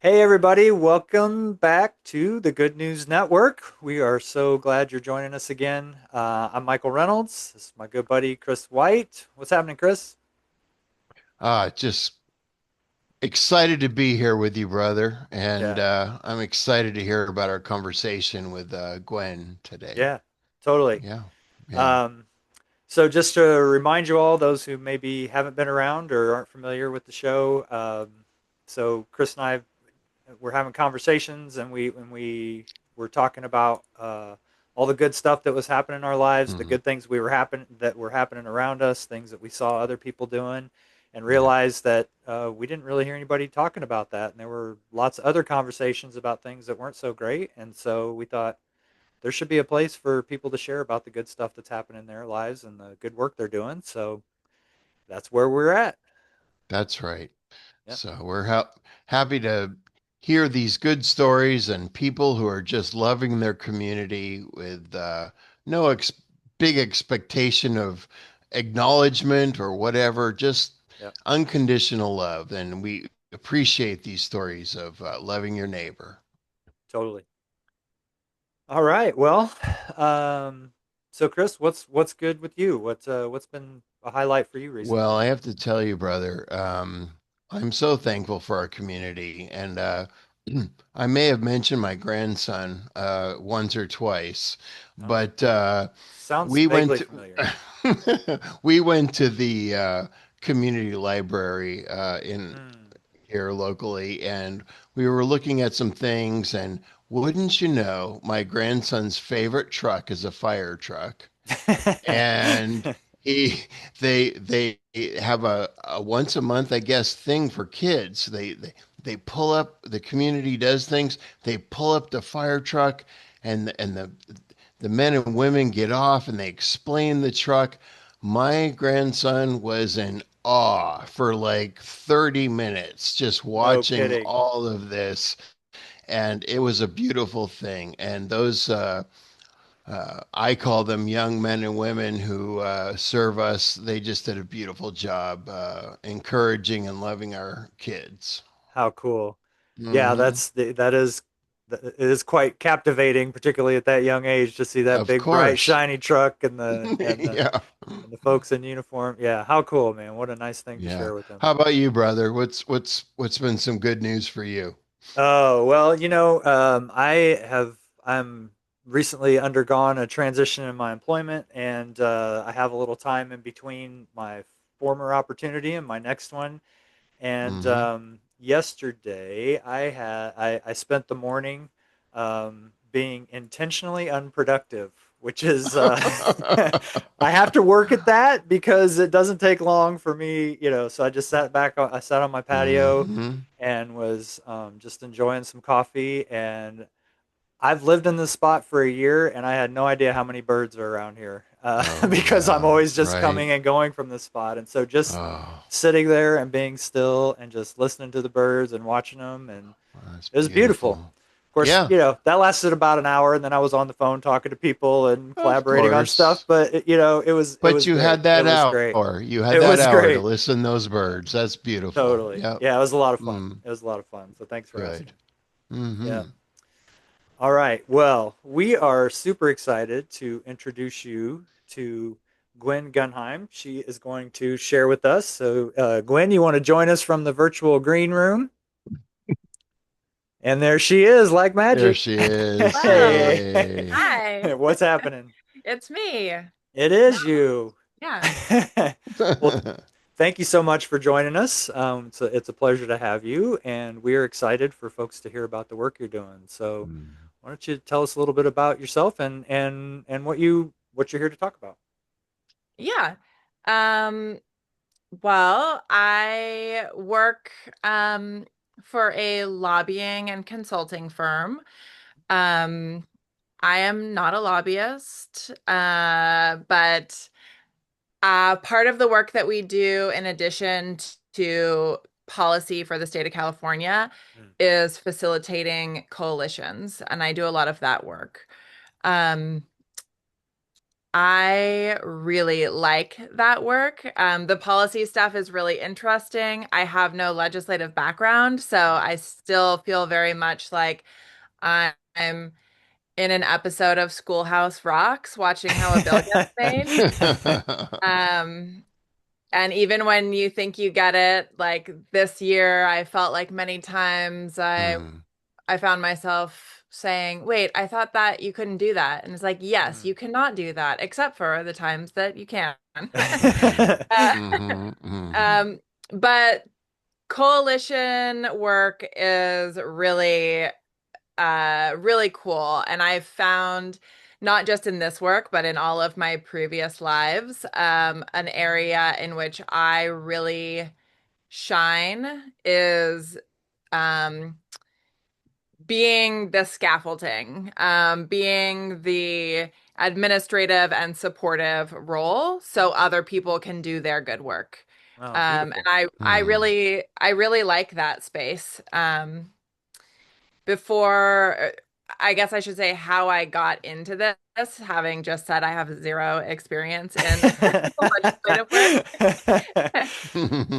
Hey, everybody, welcome back to the Good News Network. We are so glad you're joining us again. I'm Michael Reynolds. This is my good buddy, Chris White. What's happening, Chris? Just excited to be here with you, brother. And Yeah, I'm excited to hear about our conversation with Gwen today. yeah, totally. Yeah, yeah. Um, so, just to remind you all, those who maybe haven't been around or aren't familiar with the show, so Chris and I we're having conversations and we were talking about all the good stuff that was happening in our lives, the Hmm. good things that were happening around us, things that we saw other people doing, and Yeah, realized that we didn't really hear anybody talking about that, and there were lots of other conversations about things that weren't so great, and so we thought there should be a place for people to share about the good stuff that's happening in their lives and the good work they're doing. So that's where we're at. that's right. Yeah, So we're happy to hear these good stories and people who are just loving their community with no big expectation of acknowledgement or whatever, just yeah, unconditional love. And we appreciate these stories of loving your neighbor. totally. All right. Well, um, so Chris, what's good with you? What's been a highlight for you Well, recently? I have to tell you, brother, I'm so thankful for our community. And I may have mentioned my grandson once or twice, Oh, but sounds we went vaguely to, familiar. we went to the community library in Hmm. here locally, and we were looking at some things. And wouldn't you know, my grandson's favorite truck is a fire truck, and he they have a once a month, I guess, thing for kids. They pull up, the community does things, they pull up the fire truck, and the men and women get off and they explain the truck. My grandson was in awe for like 30 minutes just No watching kidding. all of this, and it was a beautiful thing. And those I call them young men and women who serve us. They just did a beautiful job encouraging and loving our kids. How cool. Yeah, Hmm. it is quite captivating, particularly at that young age, to see that Of big, bright, course. shiny truck Yeah. and the folks in uniform. Yeah, how cool, man. What a nice thing to Yeah. share with them. How about you, brother? What's been some good news for you? Oh, well, I'm recently undergone a transition in my employment, and I have a little time in between my former opportunity and my next one. And Hmm. yesterday, I spent the morning being intentionally unproductive, which is I have to work at that because it doesn't take long for me, So I just I sat on my patio Hmm. and was just enjoying some coffee. And I've lived in this spot for a year, and I had no idea how many birds are around here Oh because I'm yeah, always just right. coming and going from this spot. And so just Oh, sitting there and being still and just listening to the birds and watching them, and that's it was beautiful. beautiful. Of course, Yeah, that lasted about an hour, and then I was on the phone talking to people and of collaborating on stuff. course. But it But was you great. had It that was great. hour. You had It that was hour to great. listen to those Yeah, birds. That's beautiful. totally. Yep. Yeah, it was a lot of fun. Mm, It was a lot of fun. So thanks for good. asking. Yeah. Hmm. All right. Well, we are super excited to introduce you to Gwen Gunheim. She is going to share with us. So, Gwen, you want to join us from the virtual green room? And there she is, like There magic. she is. Hey, Hey. Hi, what's happening? it's me. It No, is you. yeah, Well, thank you so much for joining us. It's a pleasure to have you, and we are excited for folks to hear about the work you're doing. So, Mm. why don't you tell us a little bit about yourself and what you're here to talk about? yeah. Um, well, I work for a lobbying and consulting firm. Um, I am not a lobbyist, but part of the work that we do, in addition to policy for the state of California, Mm. is facilitating coalitions, and I do a lot of that work. Um, I really like that work. The policy stuff is really interesting. I have no legislative background, so I still feel very much like I'm in an episode of Schoolhouse Rocks watching how a bill gets made. Um, and even when you think you get it, like this year, I felt like many times Hmm. I found myself saying, "Wait, I thought that you couldn't do that." And it's like, "Yes, Mm. you cannot do that, except for the times that you can." Hmm. Uh, Hmm. Hmm. um, but coalition work is really cool. And I've found not just in this work, but in all of my previous lives, an area in which I really shine is um, being the scaffolding, being the administrative and supportive role so other people can do their good work. Oh, And beautiful. I really like that space. Before, I guess I should say how I got into this, having just said I have zero experience in legislative work.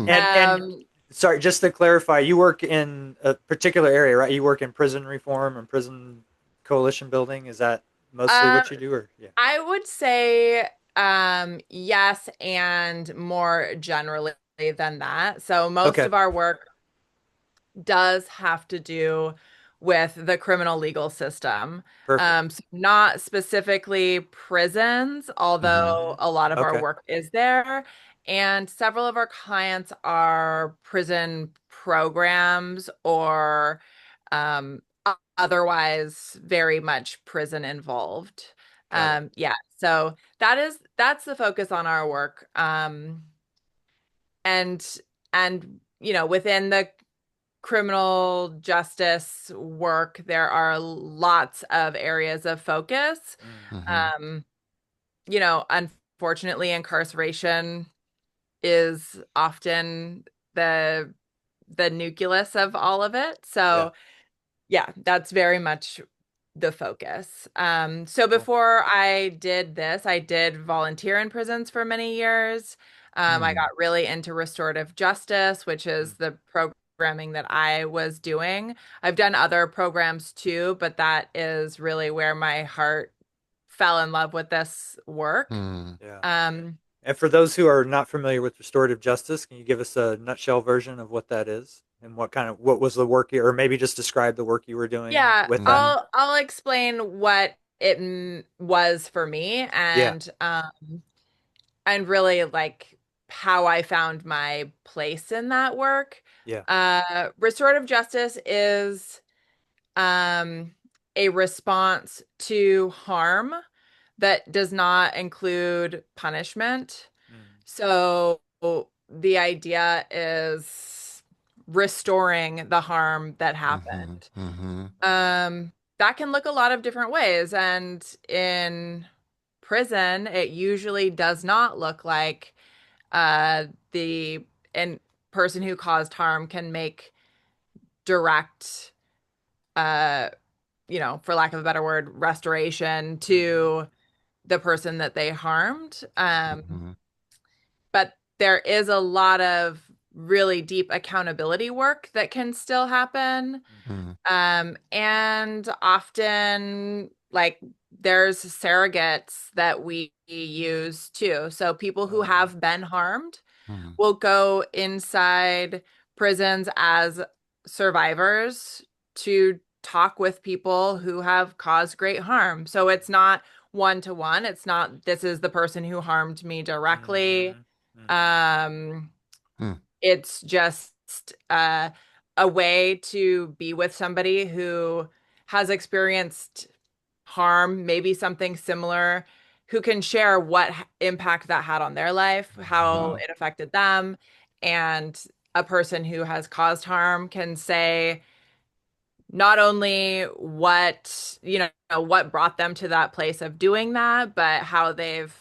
And Um, sorry, just to clarify, you work in a particular area, right? You work in prison reform and prison coalition building. Is that mostly um, what you do, or yeah? I would say yes, and more generally than that. So most Okay, of our work does have to do with the criminal legal system. perfect. So not specifically prisons, although Hmm. a lot of our Okay, work is there. And several of our clients are prison programs or otherwise very much prison involved. got it. Yeah, so that's the focus on our work. And within the criminal justice work, there are lots of areas of focus. Mm, Hmm. Um, Unfortunately, incarceration is often the the nucleus of all of it. yeah, So yeah, that's very much the focus. So cool. before I did this, I did volunteer in prisons for many years. I Hmm. got really into restorative justice, which Mm, is the programming that I was doing. I've done other programs too, but that is really where my heart fell in love with this work. Hmm. yeah. Um, And for those who are not familiar with restorative justice, can you give us a nutshell version of what that is and what was the work or maybe just describe the work you were doing Yeah, with that? Hmm. I'll explain what it was for me Yeah, and really like how I found my place in that work. yeah. Restorative justice is um a response to harm that does not include punishment. Mm, So the idea is restoring the harm that Hmm. happened. Hmm. That can look a lot of different ways. And in prison, it usually does not look like the and person who caused harm can make direct, uh, for lack of a better word, restoration mm-hmm, to the person that they harmed. Hmm. But there is a lot of really deep accountability work that can still happen. mm-hmm. And often, like, there's surrogates that we use too. So people who Oh, wow. have been harmed Hmm. will go inside prisons as survivors to talk with people who have caused great harm. So it's not one to one. It's not, this is the person who harmed me directly. Mm-hmm, mm-hmm. Um, Hmm. it's just a way to be with somebody who has experienced harm, maybe something similar, who can share what impact that had on their life, how Hmm. it affected them. And a person who has caused harm can say not only what brought them to that place of doing that, but how they've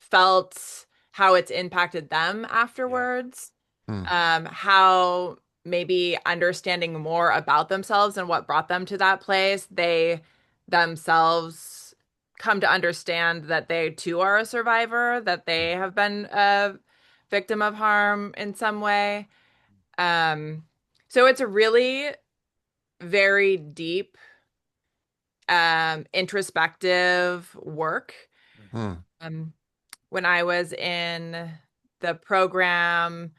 felt, how it's impacted them Yeah. afterwards, Hmm. how maybe understanding more about themselves and what brought them to that place, they themselves come to understand that they too are a survivor, that they have been a victim of harm in some way. Um, so it's a really very deep, introspective work. Mm-hmm. Hmm. Um, when I was in the program,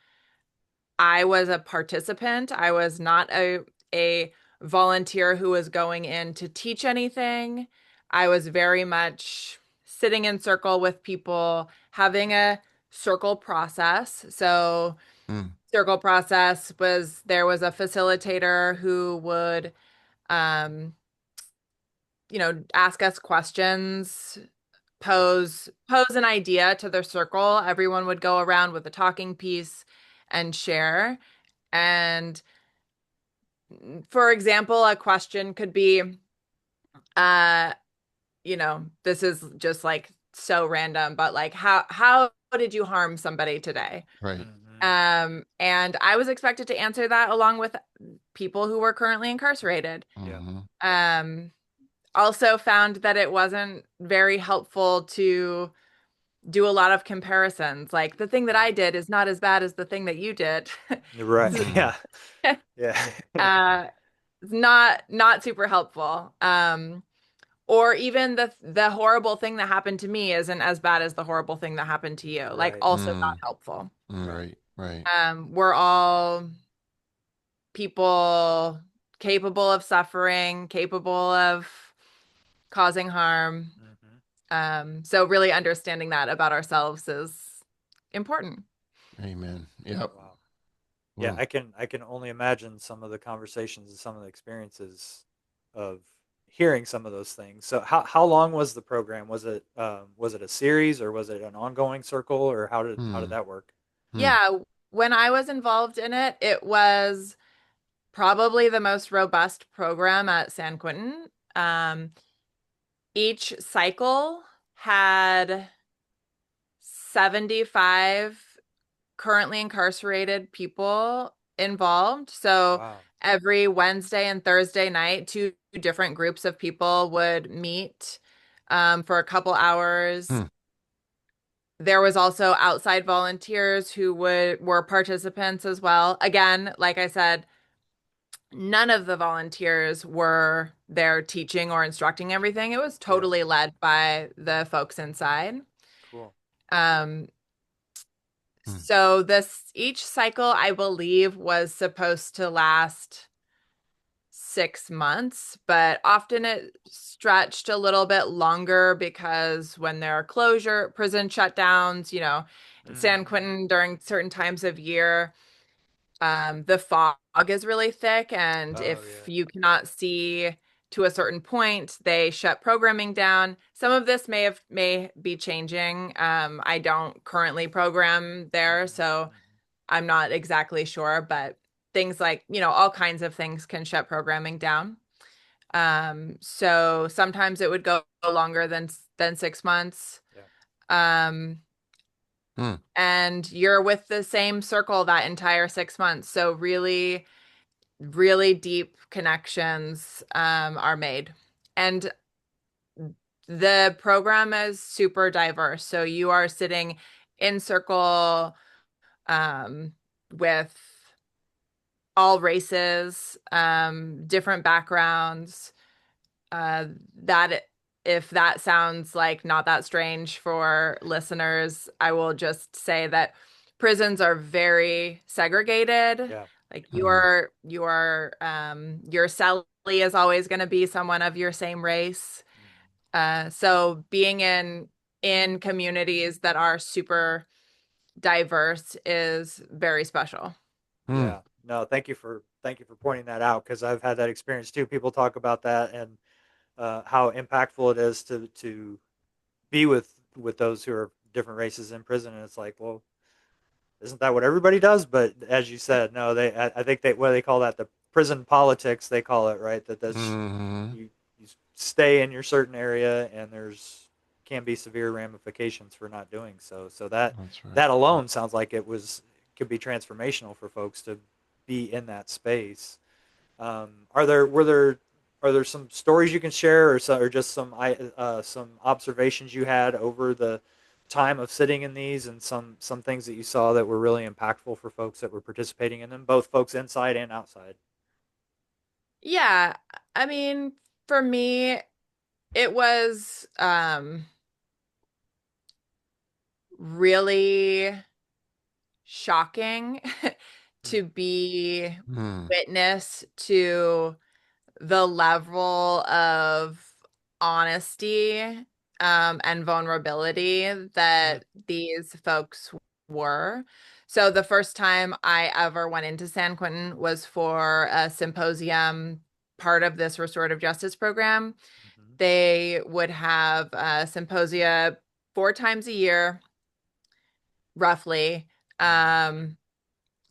I was a participant. I was not a volunteer who was going in to teach anything. I was very much sitting in circle with people, having a circle process. So, Hmm. circle process was there was a facilitator who would um, ask us questions, Yeah. pose an idea to their circle. Everyone would go around with a talking piece and share. And for example, a question could be, uh, this is just like so random, but like how did you harm somebody today? Right. Mm-hmm. And I was expected to answer that along with people who were currently incarcerated. Yeah. Hmm. Um, Also found that it wasn't very helpful to do a lot of comparisons. Like the thing that I did is not as bad as the thing that you did. Right. Hmm. Yeah. Yeah. uh, not super helpful. Or even the horrible thing that happened to me isn't as bad as the horrible thing that happened to you. Like Right. also Hmm. not helpful. Right. Right. Right. We're all people capable of suffering, capable of causing harm. Mm-hmm. So really understanding that about ourselves is important. Amen. Yep. Wow. Yeah, Hmm. I can only imagine some of the conversations and some of the experiences of hearing some of those things. So how long was the program? Was it a series or was it an ongoing circle or how did Hmm. that work? Hmm. Yeah, when I was involved in it, it was probably the most robust program at San Quentin. Um, each cycle had 75 currently incarcerated people involved. So Wow. every Wednesday and Thursday night, two different groups of people would meet for a couple hours. Hmm. There was also outside volunteers who were participants as well. Again, like I said, none of the volunteers were there teaching or instructing everything. It was Yeah. totally led by the folks inside. Cool. Um, Hmm. so this each cycle, I believe, was supposed to last 6 months, but often it stretched a little bit longer because when there are prison shutdowns, in San Mm-hmm. Quentin during certain times of year, the fog is really thick, and Oh if yeah. you cannot see to a certain point, they shut programming down. Some of this may be changing. I don't currently program there, Mm-hmm. so I'm not exactly sure, but things like, all kinds of things can shut programming down. So sometimes it would go longer than 6 months. Yeah. Um, Hmm. and you're with the same circle that entire 6 months. So really, really deep connections are made. And the program is super diverse. So you are sitting in circle um, with all races, different backgrounds. That if that sounds like not that strange for listeners, I will just say that prisons are very segregated. Yeah. Like Hmm. your cellie is always going to be someone of your same race. Mm-hmm. So being in communities that are super diverse is very special. Hmm. Yeah. No, thank you for pointing that out because I've had that experience too. People talk about that and how impactful it is to be with those who are different races in prison, and it's like, well, isn't that what everybody does? But as you said, no, I think they what do they call that, the prison politics they call it, right? That this Hmm. you stay in your certain area, and there's can be severe ramifications for not doing so. So That's right. that alone sounds like could be transformational for folks to be in that space. Are there were there are there some stories you can share, or just some observations you had over the time of sitting in these, and some things that you saw that were really impactful for folks that were participating in them, both folks inside and outside? Yeah, I mean, for me, it was really shocking Mm, to be Hmm. witness to the level of honesty and vulnerability mm, that these folks were. So the first time I ever went into San Quentin was for a symposium, part of this restorative justice program. mhm, They would have symposia 4 times a year, roughly. mm, Um,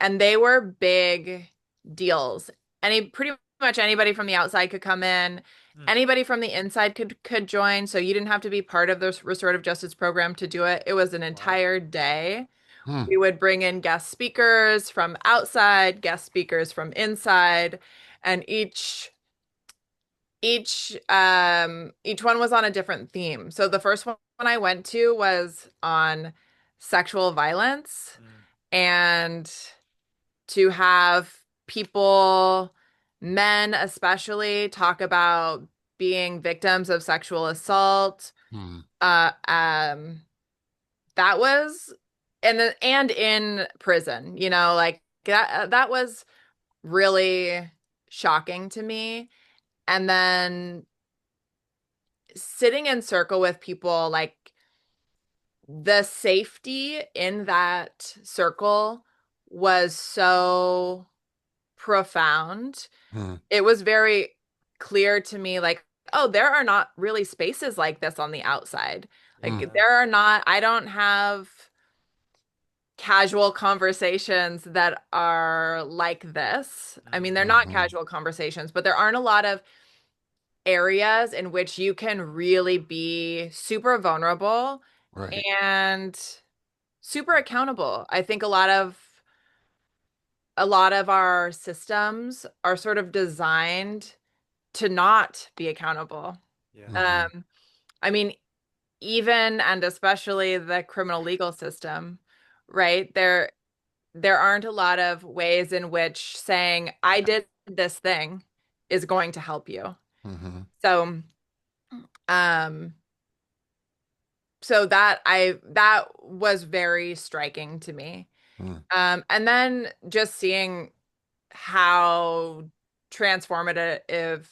and they were big deals. Pretty much anybody from the outside could come in. mm. Anybody from the inside could join, so you didn't have to be part of the restorative justice program to do it. It was an Wow. entire day. Hmm. We would bring in guest speakers from outside, guest speakers from inside, and each one was on a different theme. So the first one I went to was on sexual violence, Mm, and to have people, men especially, talk about being victims of sexual assault. Hmm. Uh, um, that was and in prison, like that was really shocking to me. And then sitting in circle with people, like the safety in that circle was so profound. Hmm. It was very clear to me, like, oh, there are not really spaces like this on the outside. Like, yeah. there are not, I don't have casual conversations that are like this. I mean, they're Mm, not Hmm. casual conversations, but there aren't a lot of areas in which you can really be super vulnerable Right. and super accountable. I think a lot of our systems are sort of designed to not be accountable. yeah. Hmm. Um, I mean, even and especially the criminal legal system, right? There aren't a lot of ways in which saying I did this thing is going to help you. Hmm. So, um, so that was very striking to me. Hmm. And then just seeing how transformative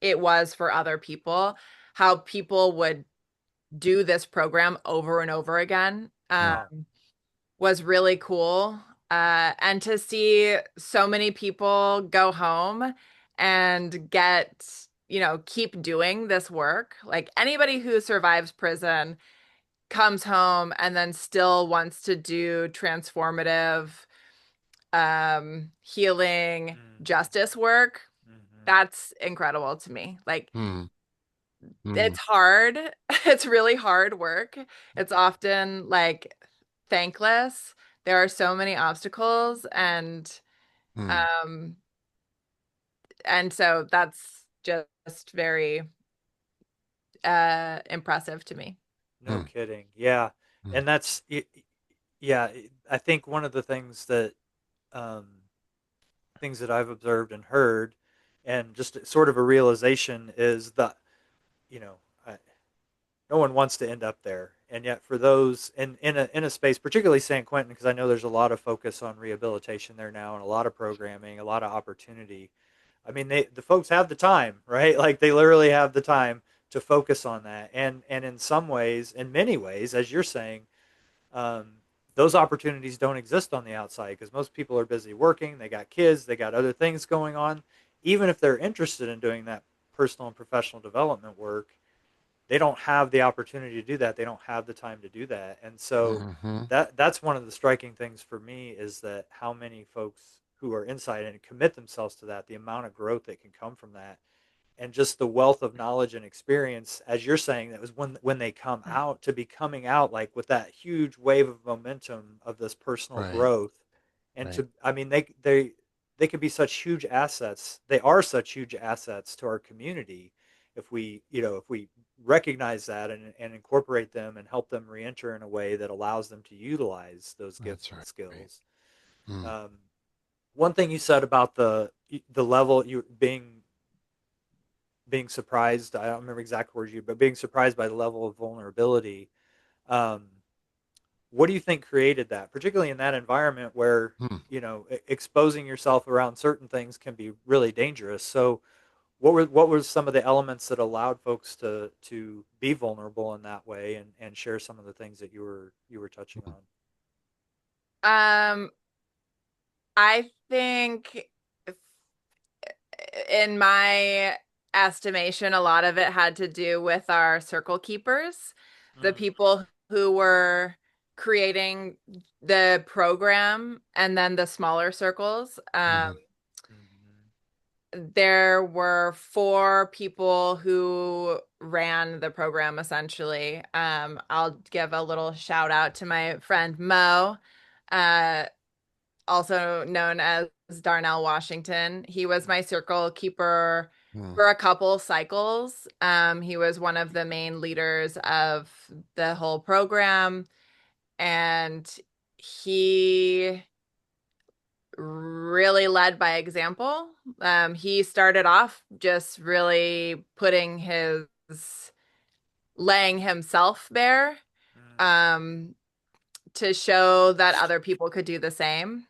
it was for other people, how people would do this program over and over again, Wow. was really cool. And to see so many people go home and keep doing this work. Like anybody who survives prison comes home and then still wants to do transformative healing Hmm, justice work. hmm. That's incredible to me. Like Hmm. Hmm. it's hard. It's really hard work. It's often like thankless. There are so many obstacles Hmm. um and so that's just very impressive to me. No Hmm. kidding. Yeah, Hmm. and yeah. I think one of the um, things that I've observed and heard, and just sort of a realization is that you know, I, no one wants to end up there, and yet for those in a space, particularly San Quentin, because I know there's a lot of focus on rehabilitation there now, and a lot of programming, a lot of opportunity. I mean, the folks have the time, right? Like they literally have the time to focus on that, and in some ways, in many ways, as you're saying, um, those opportunities don't exist on the outside because most people are busy working. They got kids, they got other things going on. Even if they're interested in doing that personal and professional development work, they don't have the opportunity to do that. They don't have the time to do that. And so Hmm. that's one of the striking things for me is that how many folks who are inside and commit themselves to that, the amount of growth that can come from that, and just the wealth of knowledge and experience, as you're saying, that was when they come out, to be coming out like with that huge wave of momentum of this personal Right. growth. And Right. to I mean, they they can be such huge assets. They are such huge assets to our community if we, if we recognize that and incorporate them and help them reenter in a way that allows them to utilize those gifts That's and right. skills. Mm, Um, One thing you said about the level you being surprised. I don't remember exact words you, but being surprised by the level of vulnerability. Um, what do you think created that, particularly in that environment where mm, exposing yourself around certain things can be really dangerous? So, what were some of the elements that allowed folks to be vulnerable in that way and share some of the things that you were touching mm, on? Um, I think in my estimation, a lot of it had to do with our circle keepers, the Mm, people who were creating the program, and then the smaller circles. mhm, mhm, There were four people who ran the program essentially. I'll give a little shout out to my friend Mo, uh, also known as Darnell Washington. He was my circle keeper mm, for a couple cycles. He was one of the main leaders of the whole program, and he really led by example. He started off just really laying himself bare, mm, um, to show that other people could do the same.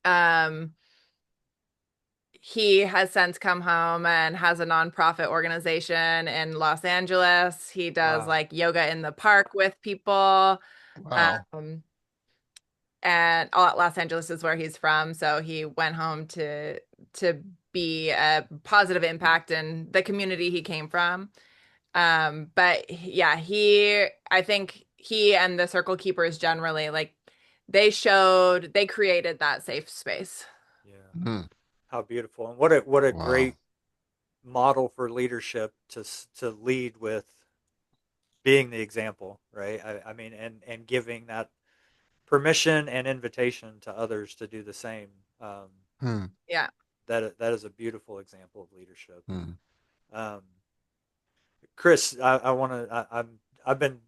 Um, he has since come home and has a nonprofit organization in Los Angeles. He does wow. like yoga in the park with people. wow. Um, and Los Angeles is where he's from, so he went home to be a positive impact in the community he came from. But yeah, I think he and the circle keepers generally, like, they created that safe space. Yeah. Mm, How beautiful, and what a wow. great model for leadership to lead with being the example, right? I mean, and giving that permission and invitation to others to do the same. Um, Mm, Yeah. that is a beautiful example of leadership. mm. Um, Chris, I want to. I've been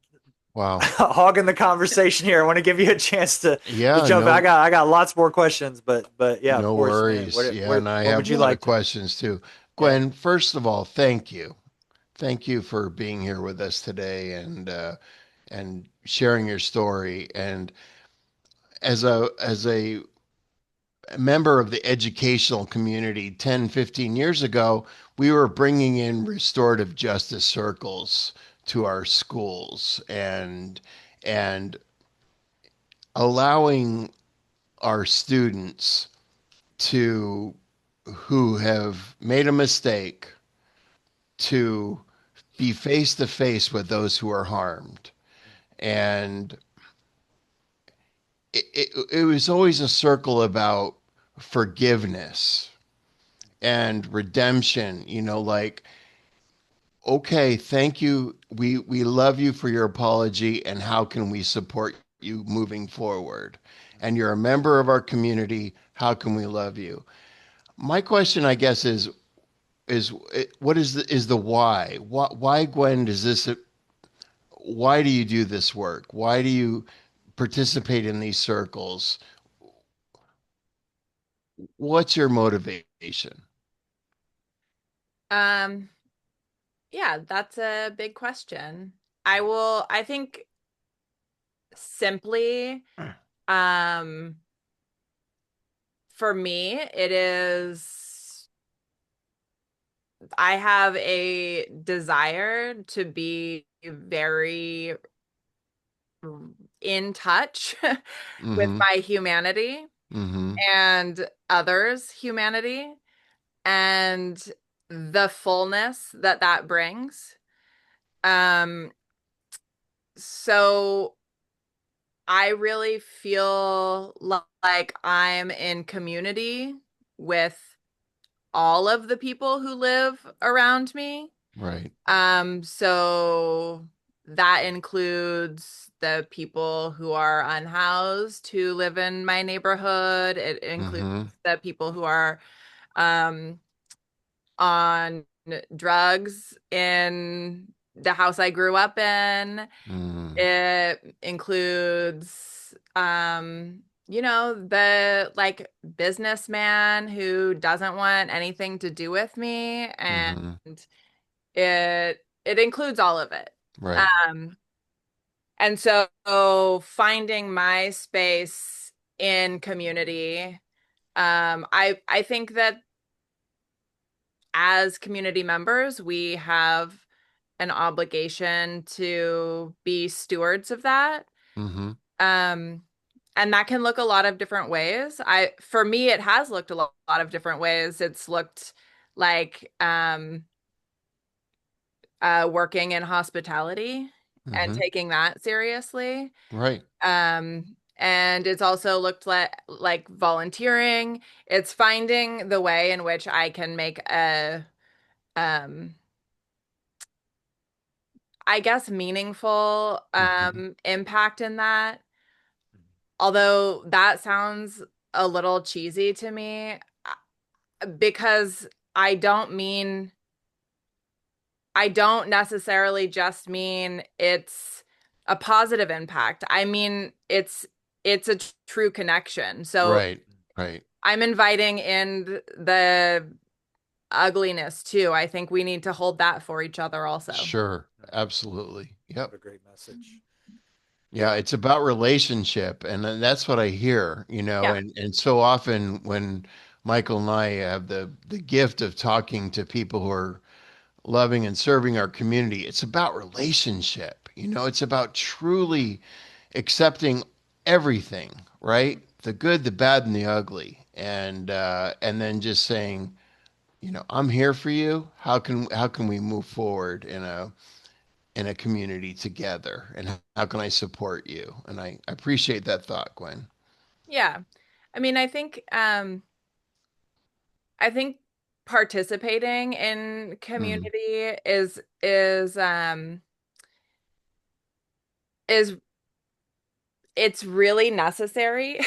Wow. hogging the conversation here. I want to give you a chance to Yeah, jump in. I no, got I got lots more questions, but yeah, of no course, man. worries. Yeah, and I What have would a you lot of like to? questions too. Yeah. Gwen, first of all, thank you. Thank you for being here with us today and sharing your story. And as a member of the educational community 10, 15 years ago, we were bringing in restorative justice circles to our schools and allowing our students to who have made a mistake to be face to face with those who are harmed. And it was always a circle about forgiveness and redemption, like, okay, thank you. We love you for your apology, and how can we support you moving forward? And you're a member of our community. How can we love you? My question, I guess, is what is the why? Why, Gwen, does this? Why do you do this work? Why do you participate in these circles? What's your motivation? Um, yeah, that's a big question. I think simply, um, for me, it is, I have a desire to be very in touch with Mm-hmm. my humanity Mm-hmm. and others' humanity and the fullness that that brings. Um, so I really feel like I'm in community with all of the people who live around me. Right. So that includes the people who are unhoused who live in my neighborhood. It includes Mm-hmm. the people who are um, on drugs in the house I grew up in. Mm-hmm. It includes, the like businessman who doesn't want anything to do with me, and Mm-hmm. it includes all of it. Right. Um, and so finding my space in community, I think that as community members, we have an obligation to be stewards of that. Mm-hmm. Um, and that can look a lot of different ways. For me, it has looked a lot of different ways. It's looked like working in hospitality and Mm-hmm. taking that seriously. Right. And it's also looked like volunteering. It's finding the way in which I can make um, I guess, meaningful Mm-hmm. impact in that. Although that sounds a little cheesy to me because I don't mean, I don't necessarily just mean it's a positive impact. I mean, it's a true connection. So Right. Right. I'm inviting in the ugliness too. I think we need to hold that for each other also. Sure. Absolutely. What Yep. a great message. Yeah, Yeah. it's about relationship, and then that's what I hear, Yeah. and so often when Michael and I have the gift of talking to people who are loving and serving our community, it's about relationship. It's about truly accepting everything, right? The good, the bad, and the ugly, and then just saying, I'm here for you. How can we move forward in a community together, and how can I support you? And I appreciate that thought, Gwen. Yeah. I mean, I think participating in Mm, community is it's really necessary.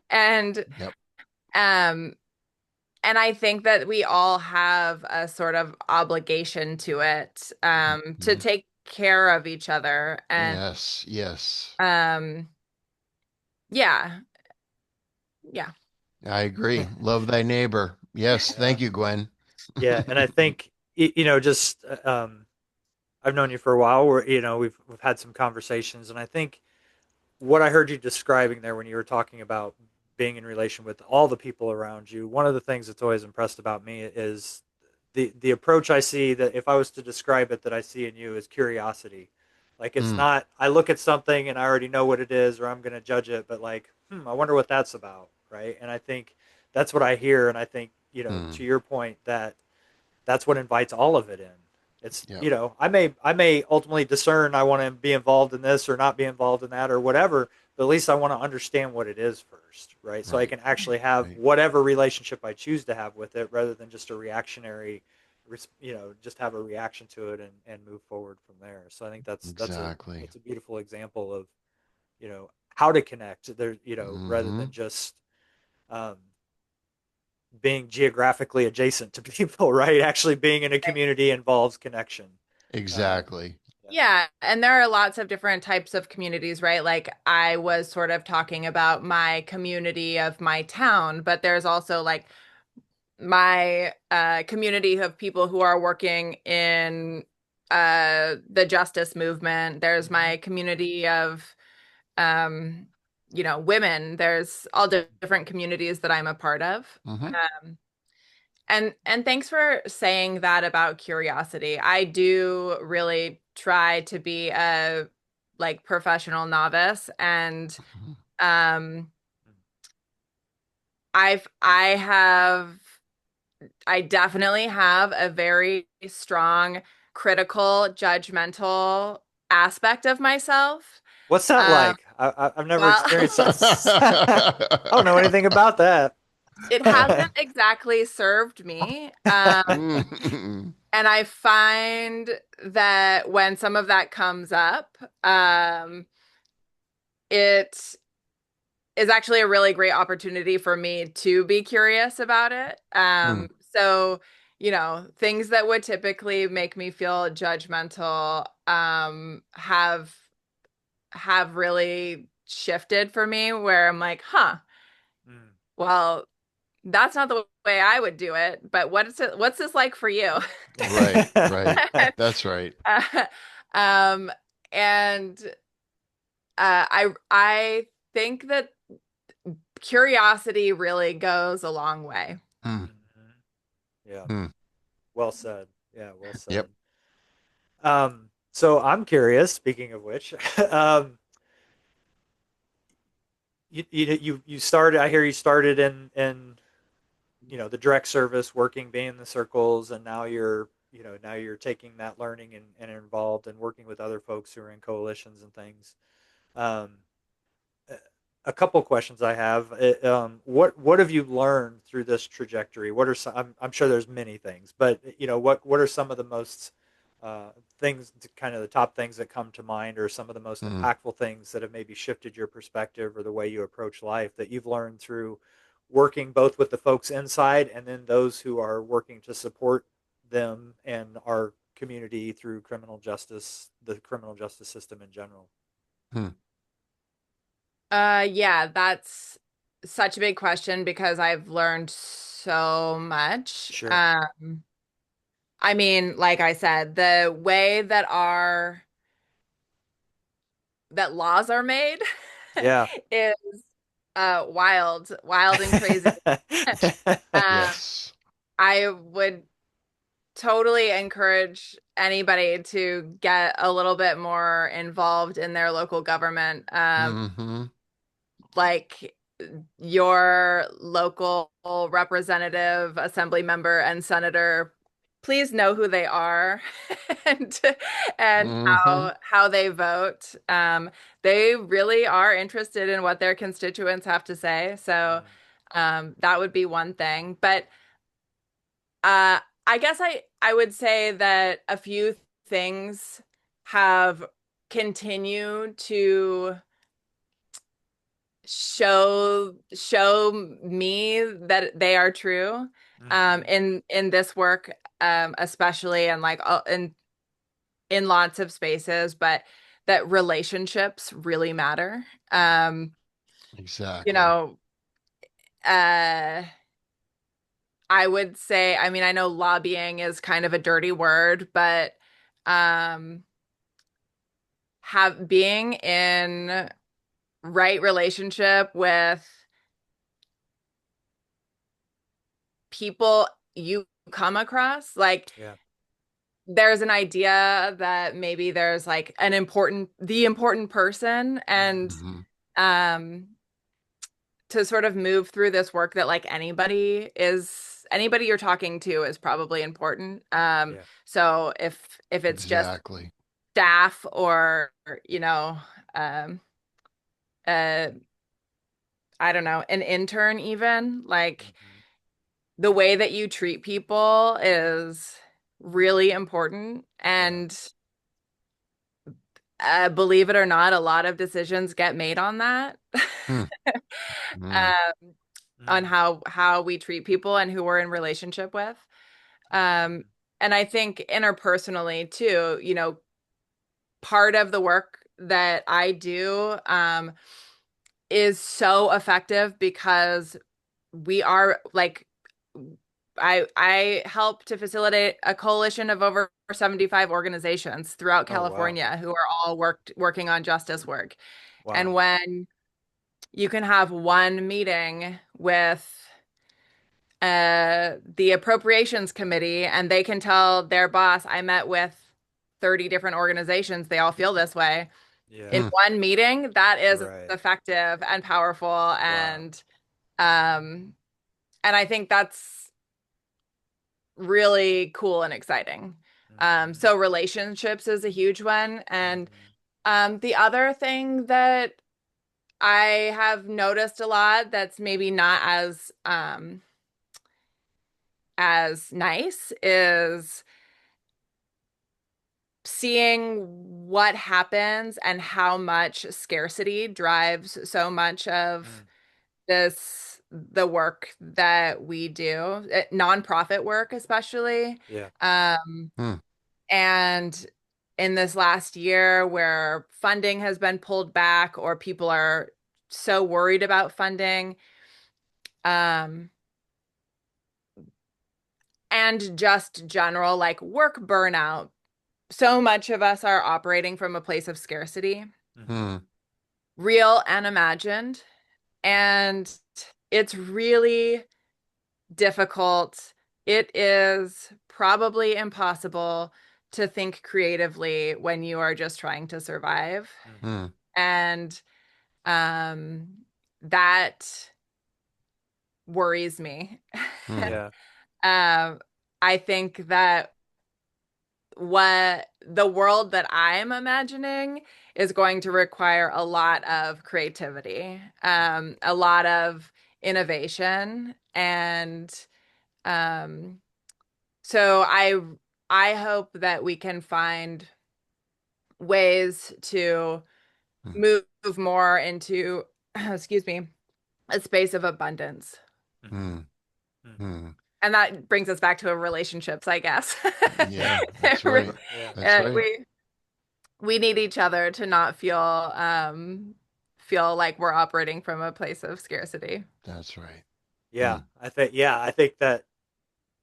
And yep. um and I think that we all have a sort of obligation to it, to Mhm. take care of each other. And Yes, yes. um yeah, yeah. I agree. Love thy neighbor. Yes, Yeah. thank you, Gwen. Yeah. And I think, just, I've known you for a while. We've had some conversations, and I think what I heard you describing there when you were talking about being in relation with all the people around you, one of the things that's always impressed about me is the approach I see, that if I was to describe it, that I see in you, is curiosity. Like, it's Mm, not I look at something and I already know what it is or I'm going to judge it, but like, I wonder what that's about, right? And I think that's what I hear, and I think, mm, to your point, that's what invites all of it in. It's, yep, I may ultimately discern I want to be involved in this or not be involved in that or whatever, but at least I want to understand what it is first, right? So I right, can actually have right. whatever relationship I choose to have with it, rather than just a reactionary, just have a reaction to it, and move forward from there. So I think that's a Exactly. that's a beautiful example of, how to connect there, rather Mm-hmm. than just, um, being geographically adjacent to people, right? Actually being in a community involves connection. Exactly. Yeah. Yeah, and there are lots of different types of communities, right? Like I was sort of talking about my community of my town, but there's also like my community of people who are working in the justice movement. There's Mm-hmm. my community of um, women. There's all different communities that I'm a part of. Mm-hmm. Um, and thanks for saying that about curiosity. I do really try to be a like professional novice, and um I I definitely have a very strong critical judgmental aspect of myself. What's that Um like? I've never well experienced that. I don't know anything about that. it hasn't exactly served me. Mm-hmm. And I find that when some of that comes up, Mm, it is actually a really great opportunity for me to be curious about it. Hmm. So, things that would typically make me feel judgmental, have really shifted for me where I'm like, huh, mm. well, that's not the way I would do it, but what's this like for you? Right, right. That's right. Uh, um, and I think that curiosity really goes a long way. Hmm. Mhm. Yeah, Hmm. well said. Yeah, well Yep. said. So I'm curious, speaking of which, um, you started, I hear you started in the direct service, working, being in the circles, and now you're taking that learning and involved and working with other folks who are in coalitions and things. Um, a couple questions I have. What have you learned through this trajectory? What are some? I'm sure there's many things, but what are some of the most uh, things, kind of the top things that come to mind, or some of the most Hmm. impactful things that have maybe shifted your perspective or the way you approach life that you've learned through working both with the folks inside and then those who are working to support them and our community through the criminal justice system in general. Hmm. Yeah, that's such a big question because I've learned so much. Sure. I mean, like I said, the way that laws are made Yeah. is wild and crazy. Um, Yes. I would totally encourage anybody to get a little bit more involved in their local government. Hmm. Like your local representative, assembly member, and senator, please know who they are and Hmm. how they vote. They really are interested in what their constituents have to say. So Mm, that would be one thing. But uh, I guess I would say that a few things have continued to show me that they are true mhm, in this work, especially, and like in lots of spaces, but that relationships really matter. mm, You Exactly. know uh I would say, I mean, I know lobbying is kind of a dirty word, but um have being in right relationship with people you come across, like yeah. there's an idea that maybe there's like the important person, and Mhm, Hmm. um to sort of move through this work, that like anybody you're talking to is probably important. yeah. So if it's just Exactly. staff or um uh I don't know, an intern even, like Mhm, the way that you treat people is really important. yeah. And believe it or not, a lot of decisions get made on that. Hmm. Hmm. um, on Mm, how we treat people and who we're in relationship with. Um, mhm, and I think interpersonally too, part of the work that I do is so effective because we are like I help to facilitate a coalition of over 75 organizations throughout oh, wow. California who are all working on justice work. And Wow. when you can have one meeting with the appropriations committee and they can tell their boss, I met with 30 different organizations, they all feel this way. Yeah. In Hmm. one meeting, that is Right. effective and powerful, Wow. um and I think that's really cool and exciting. Mhm, So relationships is a huge one. And mhm, the other thing that I have noticed a lot that's maybe not as nice is seeing what happens and how much scarcity drives so much of Mm. the work that we do, nonprofit work especially. Yeah. Um, Hmm. and in this last year where funding has been pulled back or people are so worried about funding, um, and just general like work burnout, so much of us are operating from a place of scarcity, Mm-hmm. Hmm. real and imagined. Mm-hmm. And it's really difficult. It is probably impossible to think creatively when you are just trying to survive. Mm-hmm. Hmm. And um, that worries me. Hmm. Yeah. um, I think that what the world that I'm imagining is going to require a lot of creativity, a lot of innovation, and um, so I hope that we can find ways to Hmm. move more into, excuse me, a space of abundance. Mm-hmm. Hmm. Mm-hmm. Hmm. And that brings us back to relationships, I guess. Yeah, that's right. Yeah. That's right. We we need each other to not feel like we're operating from a place of scarcity. That's right. Hmm. I think that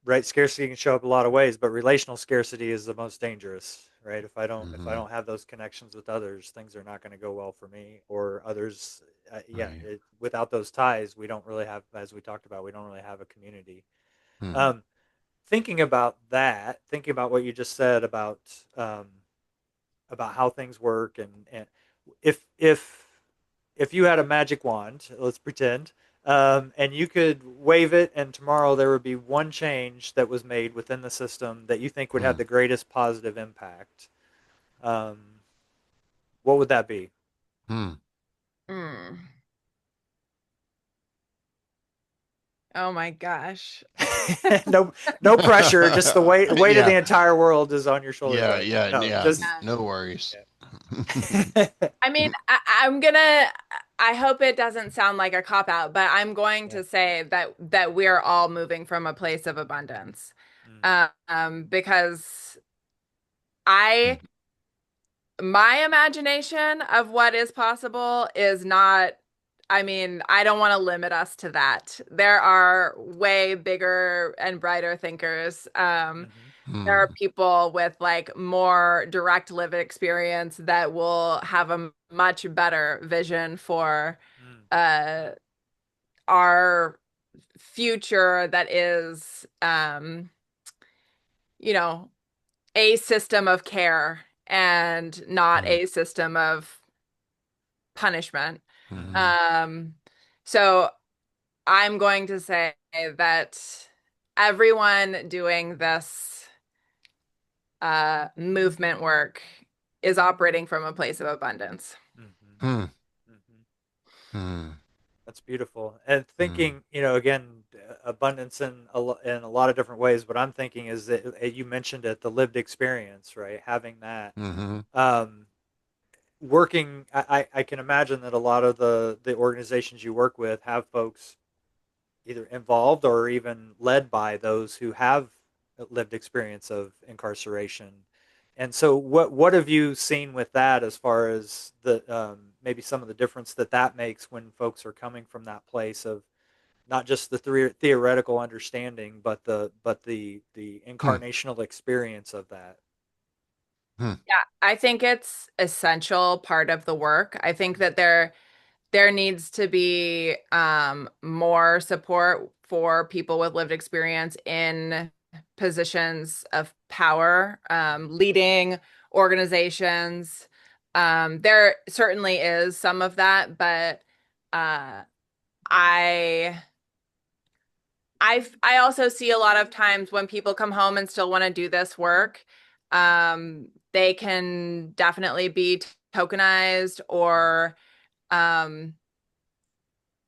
right scarcity can show up a lot of ways, but relational scarcity is the most dangerous, right? If I Hmm. don't have those connections with others, things are not going to go well for me or others. Right. Without those ties, we don't really have, as we talked about, we don't really have a community. Hmm. Um, Thinking about that, thinking about what you just said um, about how things work, and if if if you had a magic wand, let's pretend, and you could wave it, and tomorrow there would be one change that was made within the system that you think would have Hmm. the greatest positive impact. Um, what would that be? Hmm. Mm. Oh my gosh. No, no pressure. Just the weight of the Yeah. entire world is on your shoulders Yeah. right now. Yeah. No, Yeah. just No worries. yeah, I mean, I'm gonna, I hope it doesn't sound like a cop out, but I'm going yeah. to say that we're all moving from a place of abundance. Mm, Because I, my imagination of what is possible is not, I mean, I don't want to limit us to that. There are way bigger and brighter thinkers. mhm, There are Hmm. people with like more direct lived experience that will have a much better vision for mm, uh our future that is you know, a system of care and not Hmm. a system of punishment. Hmm. mhm, Um so I'm going to say that everyone doing this movement work is operating from a place of abundance. mhm, Hmm. mhm. Hmm. That's beautiful. And Hmm. thinking, again, abundance in a lot of different ways. But I'm thinking is that you mentioned it, the lived experience, right? Having that, Hmm. um, working. I can imagine that a lot of the organizations you work with have folks either involved or even led by those who have lived experience of incarceration. And so, what have you seen with that as far as the maybe some of the difference that that makes when folks are coming from that place of not just the theoretical understanding, but the Hmm. incarnational experience of that. Hmm. Yeah, I think it's essential part of the work. I think that there needs to be more support for people with lived experience in positions of power, leading organizations. There certainly is some of that, but uh, I I also see a lot of times when people come home and still want to do this work, they can definitely be tokenized or um,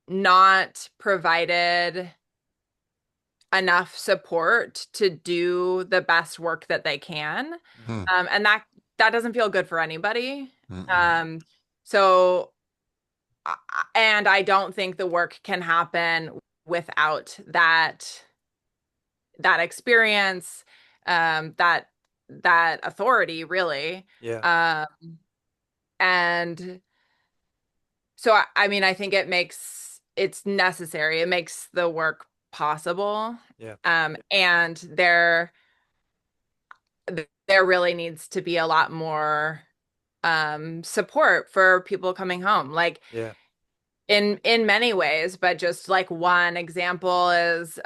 not provided enough support to do the best work that they can. Mm-hmm. And that that doesn't feel good for anybody. Mm-mm. Um, so, and I don't think the work can happen without that experience, that authority, really. Yeah. Um, and so, I mean, I think it's necessary. It makes the work possible. Yeah. And there really needs to be a lot more support for people coming home. Like Yeah. in many ways, but just like one example is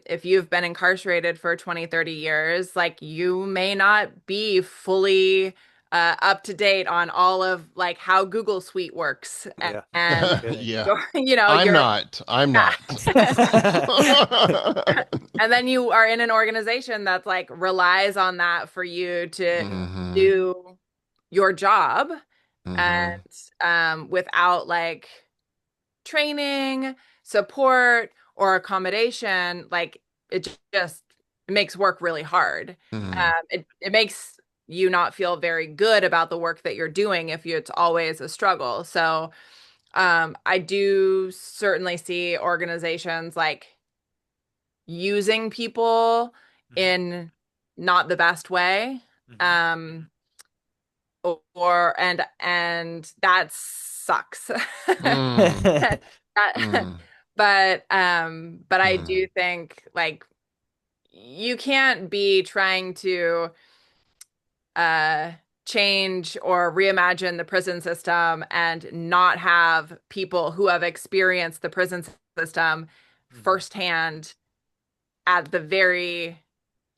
if you've been incarcerated for 20, 30 years, like you may not be fully up to date on all of like how Google Suite works. Yeah. No And kidding. Yeah. you're, you know, I'm you're not. I'm not. yeah. And then you are in an organization that's like relies on that for you to Hmm. do your job. And Hmm. without like training, support, or accommodation, like it makes work really hard. Hmm. It makes you not feel very good about the work that you're doing if it's always a struggle. So I do certainly see organizations like using people Mhm. in not the best way. Mhm. Um, and that sucks. Mm. That, Mm. but I Mm. do think like you can't be trying to uh change or reimagine the prison system and not have people who have experienced the prison system Mhm. firsthand at the very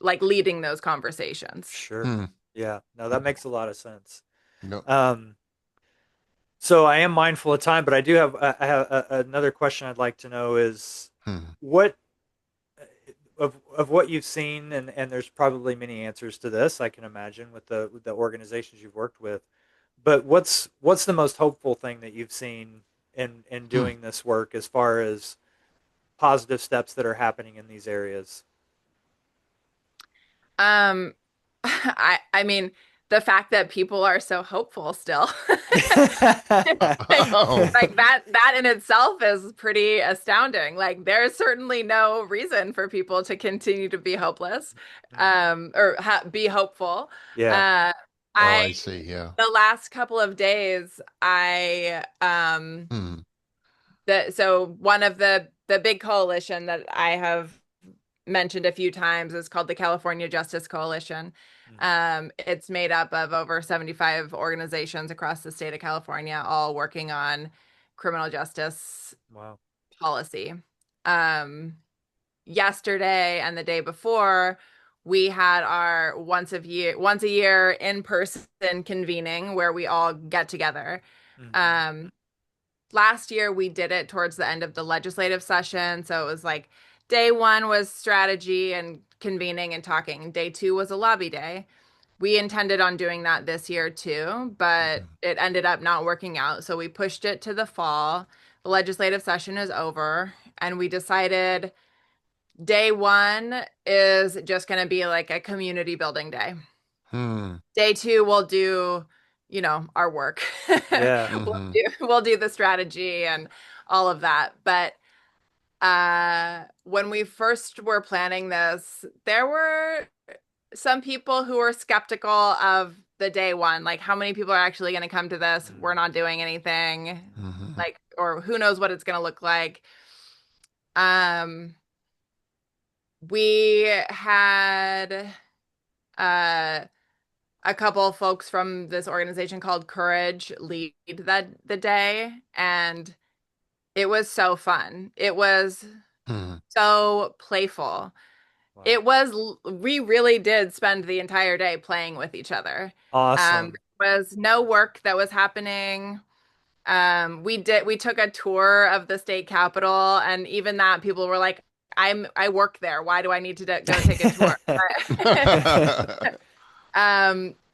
like leading those conversations. Sure. Mm. Yeah. No, that makes a lot of sense. No. Um, so I am mindful of time, but I do have another question I'd like to know is Mm. what of what you've seen, and there's probably many answers to this, I can imagine, with the organizations you've worked with. But what's the most hopeful thing that you've seen in Mm. doing this work as far as positive steps that are happening in these areas? Um, I mean, the fact that people are so hopeful still. Like, Oh. like that in itself is pretty astounding. Like there's certainly no reason for people to continue to be hopeless, Mhm. or be hopeful. Yeah. Uh, Oh, I I see. Yeah. the last couple of days, I Mm. so one of the big coalition that I have mentioned a few times is called the California Justice Coalition. Mhm. It's made up of over 75 organizations across the state of California, all working on criminal justice Wow. policy. Um, Yesterday and the day before, we had our once a year in person convening where we all get together. Mhm. Um, Last year we did it towards the end of the legislative session. So it was like day one was strategy and convening and talking. Day two was a lobby day. We intended on doing that this year too, but Mhm. it ended up not working out. So we pushed it to the fall. The legislative session is over, and we decided day one is just going to be like a community building day. Mm. Day two, we'll do, our work. Yeah. Mhm. We'll do the strategy and all of that. But when we first were planning this, there were some people who were skeptical of the day one, like how many people are actually going to come to this? We're Mhm. not doing anything, Mhm. like, or who knows what it's going to look like. Um, we had uh a couple of folks from this organization called Courage lead the day, and it was so fun. It was Mm. so playful. Wow. We really did spend the entire day playing with each other. Awesome. There was no work that was happening. We took a tour of the state capitol, and even that people were like, I work there. Why do I need to go take a tour?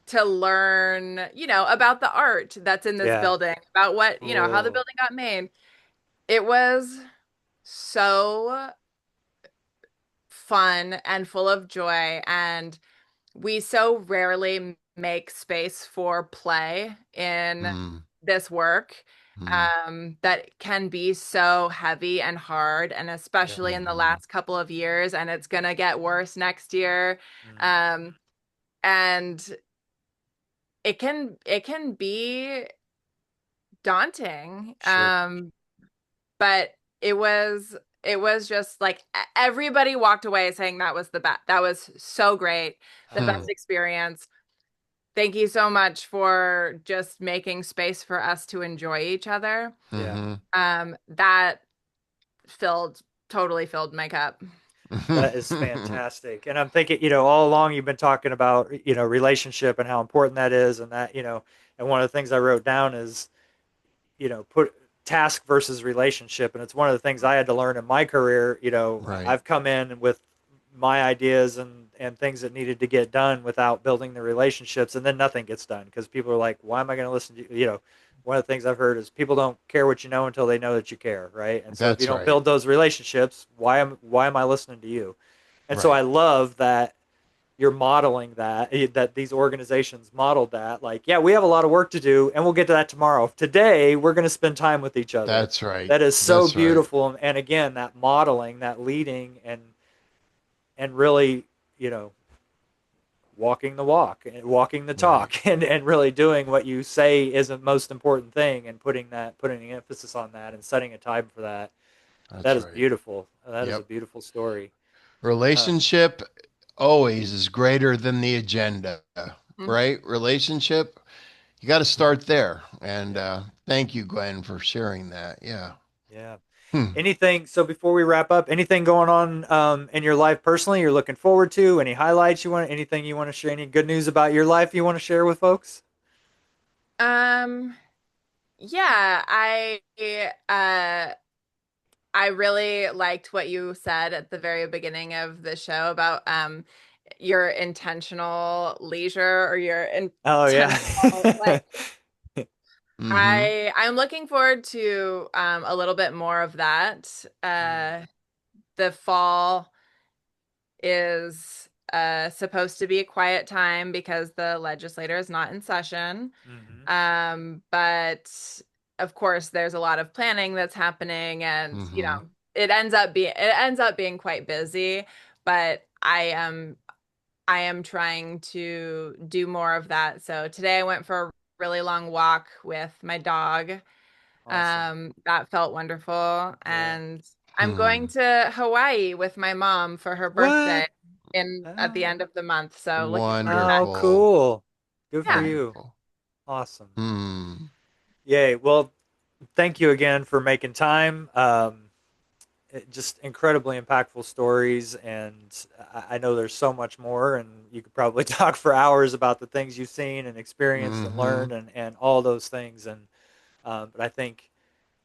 To learn, about the art that's in this Yeah. building, about what, how the Cool. building got made. It was so fun and full of joy, and we so rarely make space for play in Mm, this work mm, that can be so heavy and hard, and Yeah. especially in the mm-hmm. last couple of years, and it's gonna get worse next year. Mm. Um, and it can be daunting. Sure. But it was just like everybody walked away saying that was the best. That was so great. The Hmm. best experience. Thank you so much for just making space for us to enjoy each other. Yeah. Mm-hmm. That filled totally filled my cup. That is fantastic. And I'm thinking, all along you've been talking about, relationship and how important that is. And that, and one of the things I wrote down is, put task versus relationship. And it's one of the things I had to learn in my career. Right. I've come in with my ideas and things that needed to get done without building the relationships. And then nothing gets done because people are like, why am I going to listen to you? One of the things I've heard is people don't care what you know until they know that you care. Right. And so if you That's don't right. build those relationships, why am I listening to you? And so Right. I love that you're modeling that these organizations modeled that. Like, yeah, we have a lot of work to do, and we'll get to that tomorrow. Today, we're going to spend time with each other. That's right. That is so That's right. beautiful. And again, that modeling, that leading, and really, you know, walking the walk and walking the Right. talk, and really doing what you say is the most important thing, and putting the emphasis on that, and setting a time for that. That That's is right. beautiful. That is a Yep. beautiful story. Uh, Relationship always is greater than the agenda, Mhm. right? Relationship, you got to start there. And yeah, thank you, Gwen, for sharing that. Yeah. yeah. Hmm. Anything, so before we wrap up, anything going on in your life personally you're looking forward to? Any highlights anything you want to share? Any good news about your life you want to share with folks? Um, yeah, uh I really liked what you said at the very beginning of the show about your intentional leisure or your Oh yeah. intentional like Mm-hmm. I'm looking forward to a little bit more of that. Mm, The fall is supposed to be a quiet time because the legislature is not in session. mm-hmm. But of course, there's a lot of planning that's happening, and Mm-hmm. it ends up being quite busy. But I am trying to do more of that. So today I went for a really long walk with my dog. Awesome. That felt wonderful. Yeah. And I'm going Hmm. to Hawaii with my mom for her What? birthday in at the Oh, end of the month. So looking forward to that. oh, Wonderful. cool. Good for Yeah. you. Wonderful. Awesome. Hmm. Yay. Well, thank you again for making time. Just incredibly impactful stories, and I know there's so much more, and you could probably talk for hours about the things you've seen and experienced and Mm-hmm. learned, and all those things. And but I think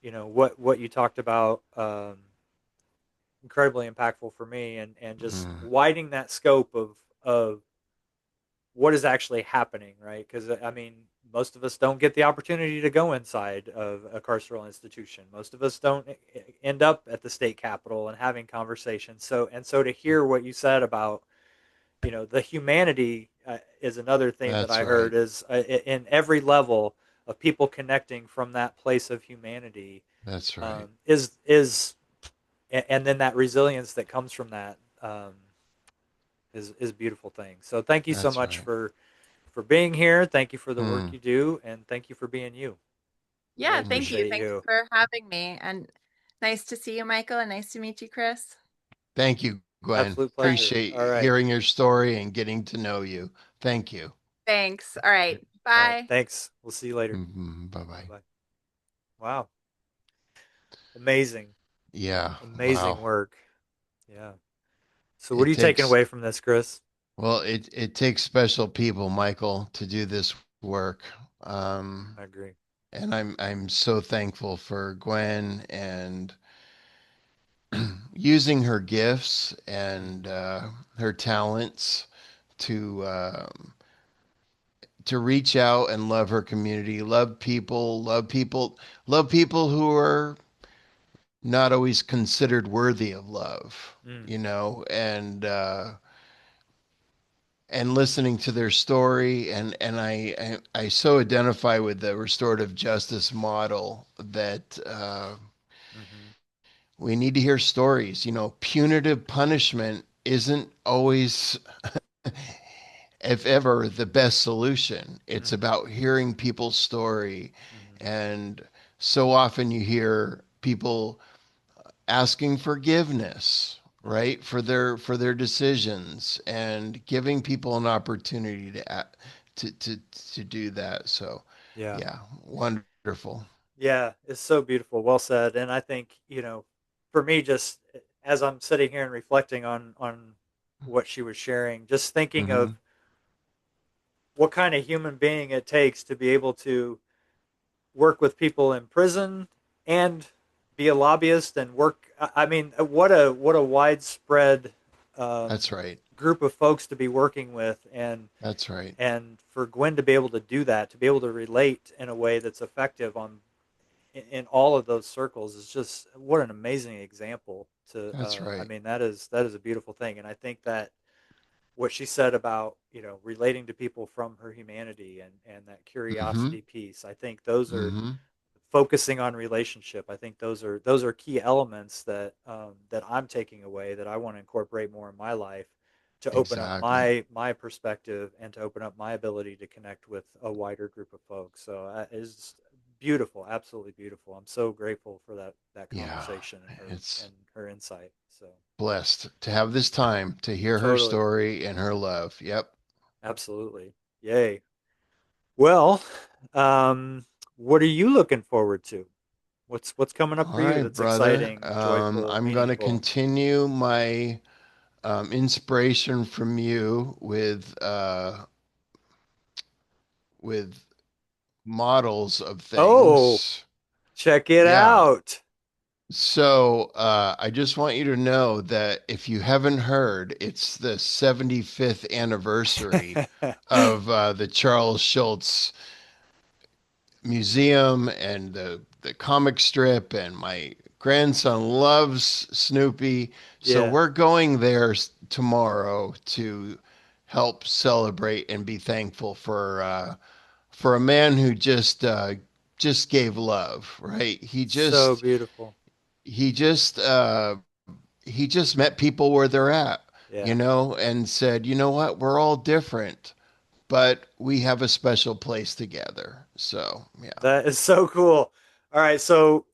what you talked about, incredibly impactful for me, and just Mm. widening that scope of what is actually happening, right? Because I mean, most of us don't get the opportunity to go inside of a carceral institution. Most of us don't end up at the state capitol and having conversations. So to hear what you said about the humanity is another theme that That's I heard right. is in every level of people connecting from that place of humanity, That's right. is and then that resilience that comes from that, is a beautiful thing. So thank you so That's much right. for being here. Thank you for the work Hmm. you do, and thank you for being you. Really Yeah, thank you. appreciate Thanks you. for having me. And nice to see you, Michael, and nice to meet you, Chris. Thank you, Gwen. Absolute pleasure. Appreciate All right. hearing your story and getting to know you. Thank you. Thanks. All right. All right. Bye. Thanks. We'll see you later. Hmm. Bye Bye bye. bye. Wow. Amazing. Yeah. Amazing Wow. work. Yeah. So what are It you taking takes, away from this, Chris? well, it takes special people, Michael, to do this work. Um, I agree. and I'm so thankful for Gwen and using her gifts and Mm-hmm. her talents to to reach out and love her community, love people who are not always considered worthy of love, Mm. you know, and and listening to their story, and I so identify with the restorative justice model that Hmm. we need to hear stories. You know, punitive punishment isn't always, if ever, the best solution. It's Hmm. about hearing people's story, Hmm. and so often you hear people asking forgiveness, Hmm. right, for their decisions, and giving people an opportunity to do that. So Yeah. yeah, wonderful. Yeah, it's so beautiful. Well said. And I think, for me, just as I'm sitting here and reflecting on what she was sharing, just thinking Mm-hmm. of what kind of human being it takes to be able to work with people in prison and be a lobbyist and work. I mean, what a widespread um, That's right. group of folks to be working with, That's right. and for Gwen to be able to do that, to be able to relate in a way that's effective in all of those circles is just what an amazing example to. That's I right. mean, that is a beautiful thing, and I think that what she said about relating to people from her humanity and that Mm-hmm. curiosity piece, I think those are Mm-hmm. focusing on relationship. I think those are key elements that I'm taking away that I want to incorporate more in my life to open up Exactly. my perspective and to open up my ability to connect with a wider group of folks. So it's beautiful, absolutely beautiful. I'm so grateful for that Yeah. conversation It's and her insight. So blessed to have this time to hear her totally, story and her love. Yep. absolutely, yay. Well, um, what are you looking forward to? What's coming up All for you right, that's brother. exciting, joyful, I'm going to meaningful? continue my inspiration from you with models of Oh, things. check it Yeah. out. So I just want you to know that if you haven't heard, it's the 75th anniversary of the Charles Schulz Museum and the comic strip, and my grandson loves Snoopy. So Yeah, we're going there tomorrow to help celebrate and be thankful for a man who just gave love, right? so beautiful. He just he just met people where they're at, you Yeah, know, and said, you know what, we're all different, but we have a special place together. So yeah. that is so cool. All right, so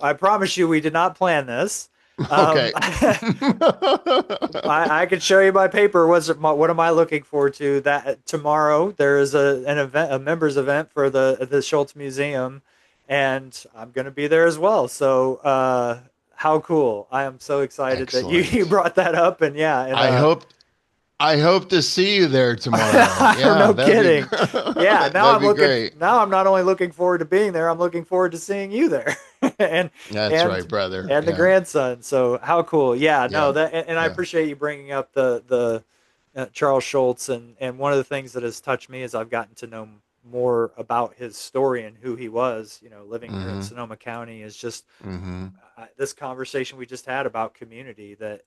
I promise you, we did not plan this. Okay. I could show you my paper. What am I looking forward to? That tomorrow there is an event, a members event for the Schultz Museum, and I'm going to be there as well. So how cool! I am so excited that you Excellent. brought that up, and yeah, and I hope I hope to see you there tomorrow. Yeah, no kidding. Yeah, that'd be great. now I'm not only looking forward to being there, I'm looking forward to seeing you there. and That's and right, brother. and the Yeah. grandson. So how cool. Yeah, no, Yeah. that and I Yeah. appreciate you bringing up the Charles Schultz, and one of the things that has touched me is I've gotten to know more about his story and who he was, living here in Mhm. Sonoma County is just Mhm. this conversation we just had about community, that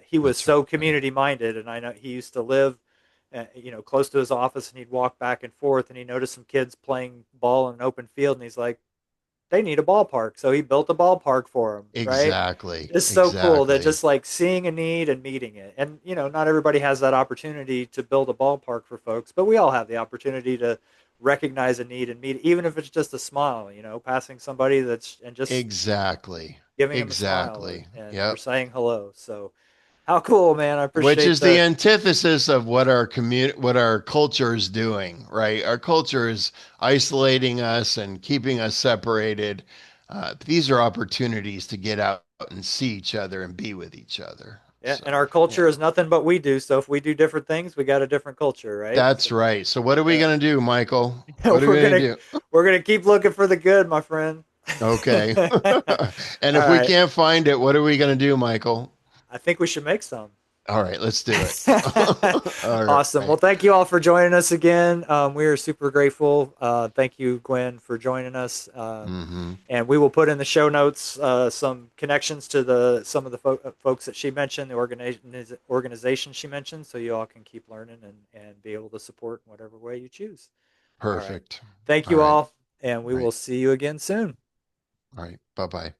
he was That's so right. community minded, and I know he used to live close to his office, and he'd walk back and forth, and he noticed some kids playing ball in an open field, and he's like, they need a ballpark, so he built a ballpark for them, right? Exactly. It's so cool that Exactly. just like seeing a need and meeting it, and not everybody has that opportunity to build a ballpark for folks, but we all have the opportunity to recognize a need and meet it, even if it's just a smile, passing somebody that's and just Exactly. giving them a smile, Exactly. or Yep. saying hello. So how cool, man! I Which appreciate is the the. antithesis of what our culture is doing, right? Our culture is isolating us and keeping us separated. These are opportunities to get out and see each other and be with each other. Yeah, and So, our culture yeah, is nothing but we do. So if we do different things, we got a different culture, right? that's So right. So, what are we yeah, going to do, Michael? What are we we're going gonna to do? we're gonna keep looking for the good, my friend. Okay. All And if we right, can't find it, what are we going to do, Michael? I think we should make some. All right, let's do it. All Awesome. Well, right. thank you all for joining us again. We are super grateful. Thank you, Gwen, for joining us. Mm-hmm. And we will put in the show notes some connections to the some of the folks that she mentioned, the organization she mentioned, so you all can keep learning and be able to support in whatever way you choose. All right. Perfect. Thank All you right. all, and we All right. will see you again soon. All right. Bye-bye.